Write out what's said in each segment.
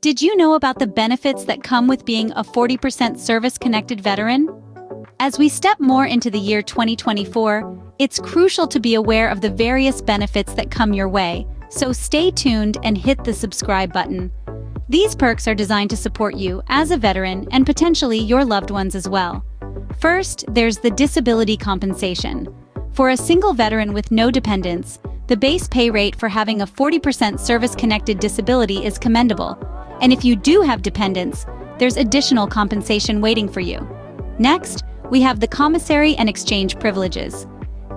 Did you know about the benefits that come with being a 40% service-connected veteran? As we step more into the year 2024, it's crucial to be aware of the various benefits that come your way, so stay tuned and hit the subscribe button. These perks are designed to support you as a veteran and potentially your loved ones as well. First, there's the disability compensation. For a single veteran with no dependents, the base pay rate for having a 40% service-connected disability is commendable. And if you do have dependents, there's additional compensation waiting for you. Next, we have the commissary and exchange privileges.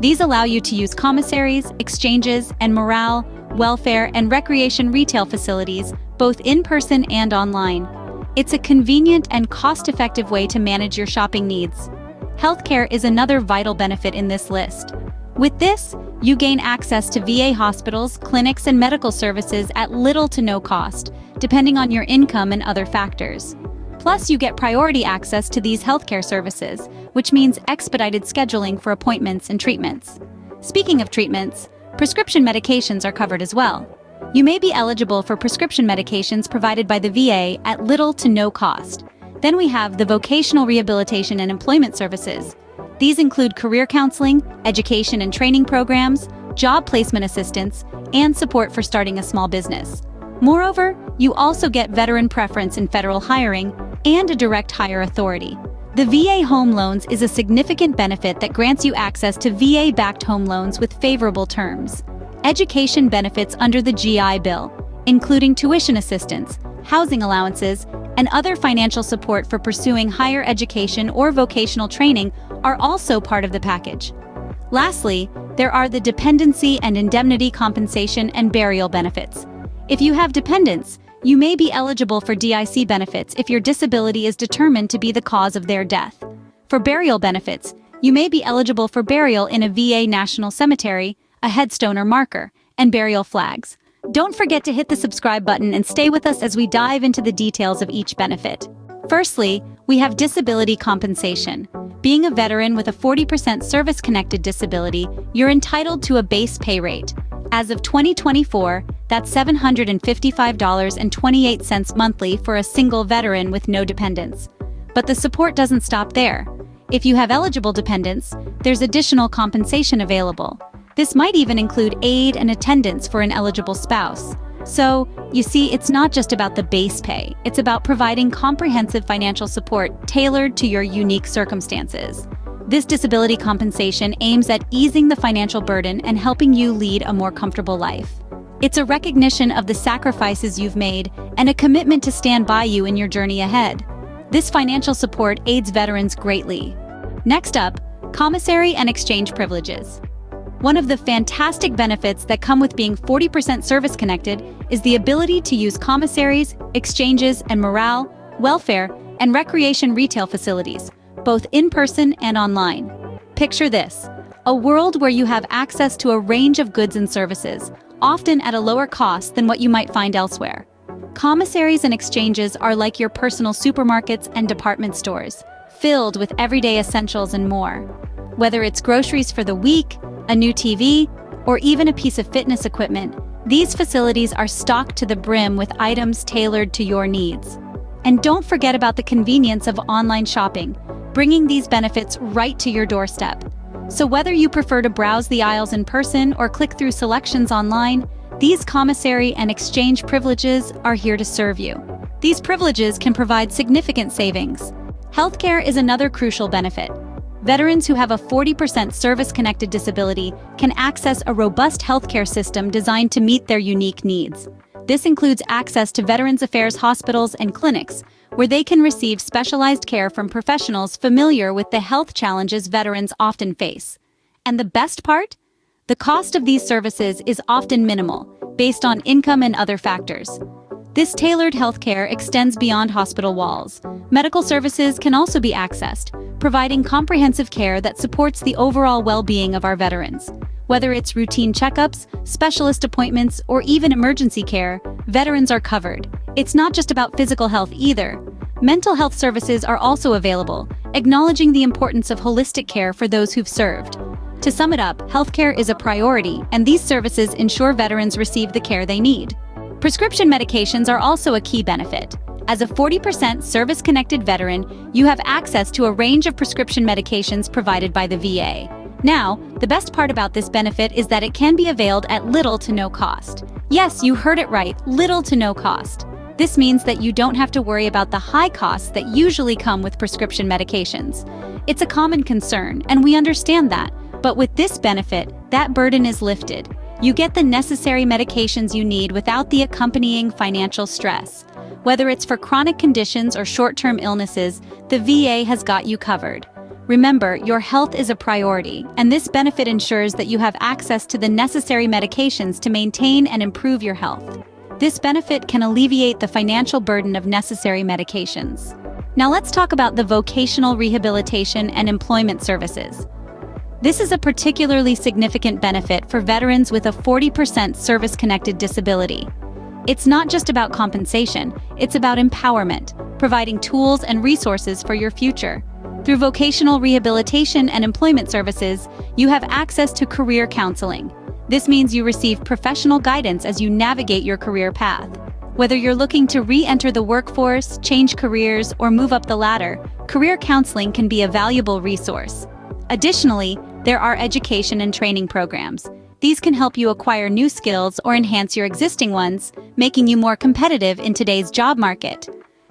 These allow you to use commissaries, exchanges, and morale, welfare, and recreation retail facilities, both in person and online. It's a convenient and cost-effective way to manage your shopping needs. Healthcare is another vital benefit in this list. With this, you gain access to VA hospitals, clinics, and medical services at little to no cost, depending on your income and other factors. Plus, you get priority access to these healthcare services, which means expedited scheduling for appointments and treatments. Speaking of treatments, prescription medications are covered as well. You may be eligible for prescription medications provided by the VA at little to no cost. Then we have the vocational rehabilitation and employment services. These include career counseling, education and training programs, job placement assistance, and support for starting a small business. Moreover, you also get veteran preference in federal hiring and a direct hire authority. The VA home loans is a significant benefit that grants you access to VA-backed home loans with favorable terms. Education benefits under the GI Bill, including tuition assistance, housing allowances, and other financial support for pursuing higher education or vocational training, are also part of the package. Lastly, there are the dependency and indemnity compensation and burial benefits. If you have dependents, you may be eligible for DIC benefits if your disability is determined to be the cause of their death. For burial benefits, you may be eligible for burial in a VA national cemetery, a headstone or marker, and burial flags. Don't forget to hit the subscribe button and stay with us as we dive into the details of each benefit. Firstly, we have disability compensation. Being a veteran with a 40% service-connected disability, you're entitled to a base pay rate. As of 2024, that's $755.28 monthly for a single veteran with no dependents. But the support doesn't stop there. If you have eligible dependents, there's additional compensation available. This might even include aid and attendance for an eligible spouse. So, you see, it's not just about the base pay, it's about providing comprehensive financial support tailored to your unique circumstances. This disability compensation aims at easing the financial burden and helping you lead a more comfortable life. It's a recognition of the sacrifices you've made and a commitment to stand by you in your journey ahead. This financial support aids veterans greatly. Next up, commissary and exchange privileges. One of the fantastic benefits that come with being 40% service-connected is the ability to use commissaries, exchanges, and morale, welfare, and recreation retail facilities, both in person and online. Picture this: a world where you have access to a range of goods and services, often at a lower cost than what you might find elsewhere. Commissaries and exchanges are like your personal supermarkets and department stores, filled with everyday essentials and more. Whether it's groceries for the week, a new TV, or even a piece of fitness equipment, these facilities are stocked to the brim with items tailored to your needs. And don't forget about the convenience of online shopping, bringing these benefits right to your doorstep. So whether you prefer to browse the aisles in person or click through selections online, these commissary and exchange privileges are here to serve you. These privileges can provide significant savings. Healthcare is another crucial benefit. Veterans who have a 40% service-connected disability can access a robust healthcare system designed to meet their unique needs. This includes access to Veterans Affairs hospitals and clinics, where they can receive specialized care from professionals familiar with the health challenges veterans often face. And the best part? The cost of these services is often minimal, based on income and other factors. This tailored healthcare extends beyond hospital walls. Medical services can also be accessed, providing comprehensive care that supports the overall well-being of our veterans. Whether it's routine checkups, specialist appointments, or even emergency care, veterans are covered. It's not just about physical health either. Mental health services are also available, acknowledging the importance of holistic care for those who've served. To sum it up, healthcare is a priority, and these services ensure veterans receive the care they need. Prescription medications are also a key benefit. As a 40% service-connected veteran, you have access to a range of prescription medications provided by the VA. Now, the best part about this benefit is that it can be availed at little to no cost. Yes, you heard it right, little to no cost. This means that you don't have to worry about the high costs that usually come with prescription medications. It's a common concern, and we understand that. But with this benefit, that burden is lifted. You get the necessary medications you need without the accompanying financial stress. Whether it's for chronic conditions or short-term illnesses, the VA has got you covered. Remember, your health is a priority, and this benefit ensures that you have access to the necessary medications to maintain and improve your health. This benefit can alleviate the financial burden of necessary medications. Now let's talk about the vocational rehabilitation and employment services. This is a particularly significant benefit for veterans with a 40% service-connected disability. It's not just about compensation, it's about empowerment, providing tools and resources for your future. Through vocational rehabilitation and employment services, you have access to career counseling. This means you receive professional guidance as you navigate your career path. Whether you're looking to re-enter the workforce, change careers, or move up the ladder, career counseling can be a valuable resource. Additionally, there are education and training programs. These can help you acquire new skills or enhance your existing ones, making you more competitive in today's job market.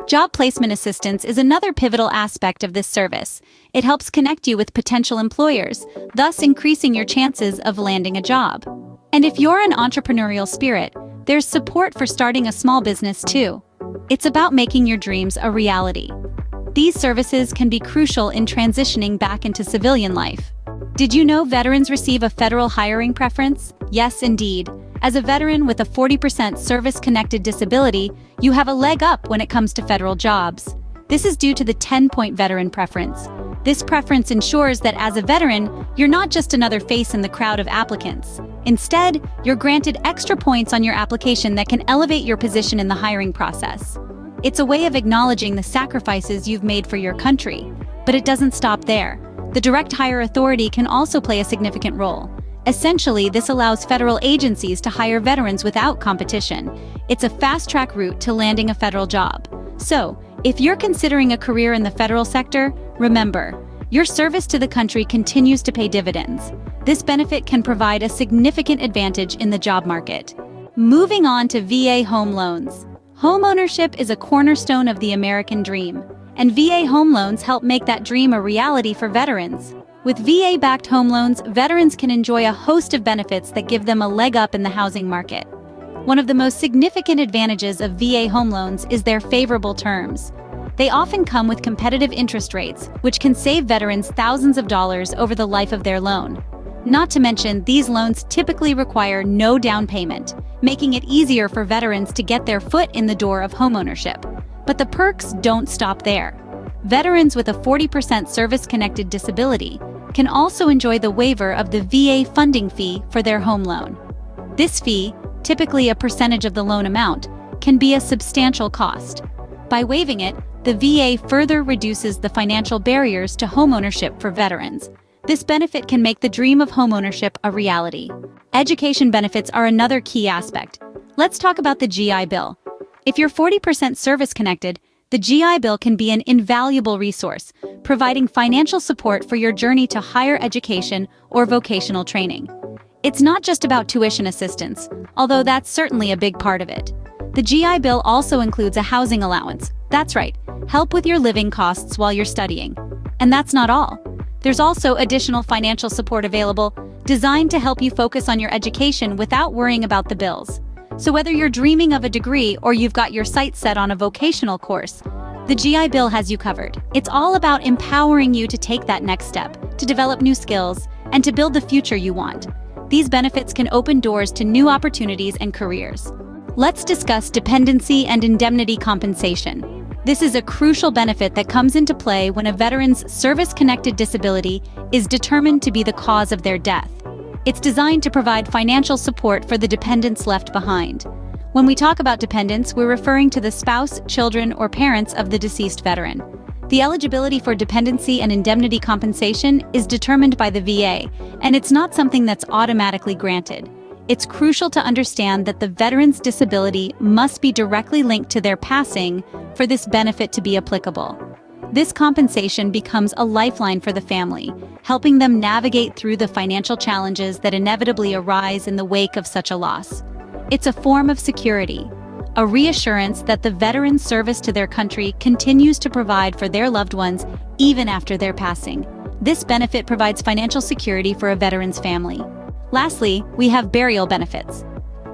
Job placement assistance is another pivotal aspect of this service. It helps connect you with potential employers, thus increasing your chances of landing a job. And if you're an entrepreneurial spirit, there's support for starting a small business too. It's about making your dreams a reality. These services can be crucial in transitioning back into civilian life. Did you know veterans receive a federal hiring preference? Yes, indeed. As a veteran with a 40% service-connected disability, you have a leg up when it comes to federal jobs. This is due to the 10-point veteran preference. This preference ensures that as a veteran, you're not just another face in the crowd of applicants. Instead, you're granted extra points on your application that can elevate your position in the hiring process. It's a way of acknowledging the sacrifices you've made for your country. But it doesn't stop there. The direct hire authority can also play a significant role. Essentially, this allows federal agencies to hire veterans without competition. It's a fast-track route to landing a federal job. So, if you're considering a career in the federal sector, remember, your service to the country continues to pay dividends. This benefit can provide a significant advantage in the job market. Moving on to VA home loans. Homeownership is a cornerstone of the American dream, and VA home loans help make that dream a reality for veterans. With VA-backed home loans, veterans can enjoy a host of benefits that give them a leg up in the housing market. One of the most significant advantages of VA home loans is their favorable terms. They often come with competitive interest rates, which can save veterans thousands of dollars over the life of their loan. Not to mention, these loans typically require no down payment, making it easier for veterans to get their foot in the door of homeownership. But the perks don't stop there. Veterans with a 40% service-connected disability can also enjoy the waiver of the VA funding fee for their home loan. This fee, typically a percentage of the loan amount, can be a substantial cost. By waiving it, the VA further reduces the financial barriers to homeownership for veterans. This benefit can make the dream of homeownership a reality. Education benefits are another key aspect. Let's talk about the GI Bill. If you're 40% service-connected, the GI Bill can be an invaluable resource, providing financial support for your journey to higher education or vocational training. It's not just about tuition assistance, although that's certainly a big part of it. The GI Bill also includes a housing allowance. That's right, help with your living costs while you're studying. And that's not all. There's also additional financial support available, designed to help you focus on your education without worrying about the bills. So whether you're dreaming of a degree or you've got your sights set on a vocational course, the GI Bill has you covered. It's all about empowering you to take that next step, to develop new skills, and to build the future you want. These benefits can open doors to new opportunities and careers. Let's discuss dependency and indemnity compensation. This is a crucial benefit that comes into play when a veteran's service-connected disability is determined to be the cause of their death. It's designed to provide financial support for the dependents left behind. When we talk about dependents, we're referring to the spouse, children, or parents of the deceased veteran. The eligibility for dependency and indemnity compensation is determined by the VA, and it's not something that's automatically granted. it's crucial to understand that the veteran's disability must be directly linked to their passing for this benefit to be applicable. This compensation becomes a lifeline for the family, helping them navigate through the financial challenges that inevitably arise in the wake of such a loss. It's a form of security, a reassurance that the veteran's service to their country continues to provide for their loved ones even after their passing. This benefit provides financial security for a veteran's family. Lastly, we have burial benefits.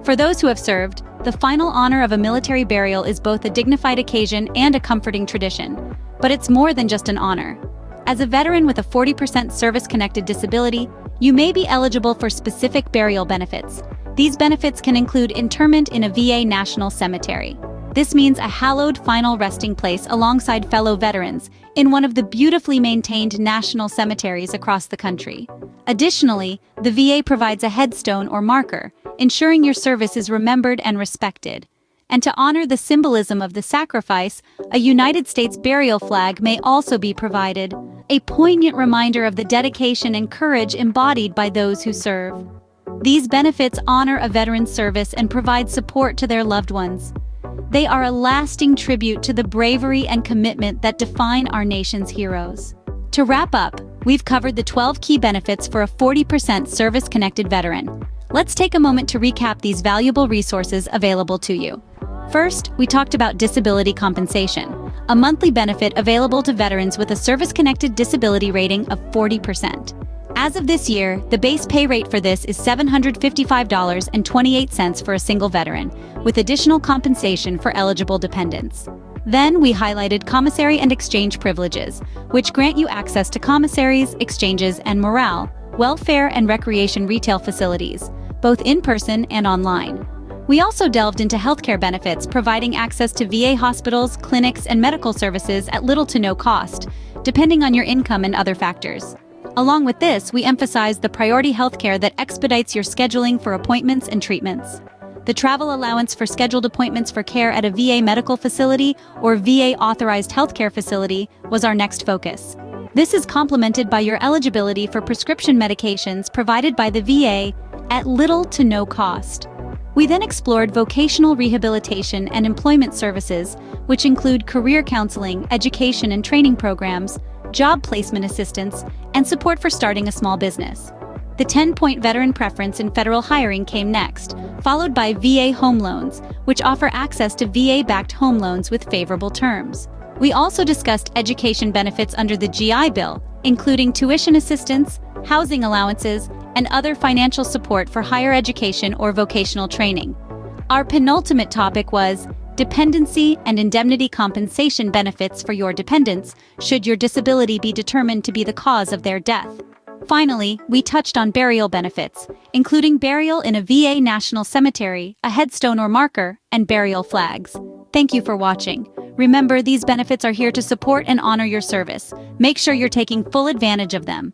For those who have served, the final honor of a military burial is both a dignified occasion and a comforting tradition. But it's more than just an honor. As a veteran with a 40% service-connected disability, you may be eligible for specific burial benefits. These benefits can include interment in a VA national cemetery. This means a hallowed final resting place alongside fellow veterans in one of the beautifully maintained national cemeteries across the country. Additionally, the VA provides a headstone or marker, ensuring your service is remembered and respected. And to honor the symbolism of the sacrifice, a United States burial flag may also be provided, a poignant reminder of the dedication and courage embodied by those who serve. These benefits honor a veteran's service and provide support to their loved ones. They are a lasting tribute to the bravery and commitment that define our nation's heroes. To wrap up, we've covered the 12 key benefits for a 40% service-connected veteran. Let's take a moment to recap these valuable resources available to you. First, we talked about disability compensation, a monthly benefit available to veterans with a service-connected disability rating of 40%. As of this year, the base pay rate for this is $755.28 for a single veteran, with additional compensation for eligible dependents. Then we highlighted commissary and exchange privileges, which grant you access to commissaries, exchanges, and morale, welfare, and recreation retail facilities, both in person and online. We also delved into healthcare benefits, providing access to VA hospitals, clinics, and medical services at little to no cost, depending on your income and other factors. Along with this, we emphasized the priority healthcare that expedites your scheduling for appointments and treatments. The travel allowance for scheduled appointments for care at a VA medical facility or VA-authorized healthcare facility was our next focus. This is complemented by your eligibility for prescription medications provided by the VA at little to no cost. We then explored vocational rehabilitation and employment services, which include career counseling, education and training programs, job placement assistance, and support for starting a small business. The 10-point veteran preference in federal hiring came next, followed by VA home loans, which offer access to VA-backed home loans with favorable terms. We also discussed education benefits under the GI Bill, including tuition assistance, housing allowances, and other financial support for higher education or vocational training. Our penultimate topic was dependency and indemnity compensation benefits for your dependents should your disability be determined to be the cause of their death. Finally, we touched on burial benefits, including burial in a VA national cemetery, a headstone or marker, and burial flags. Thank you for watching. Remember, these benefits are here to support and honor your service. Make sure you're taking full advantage of them.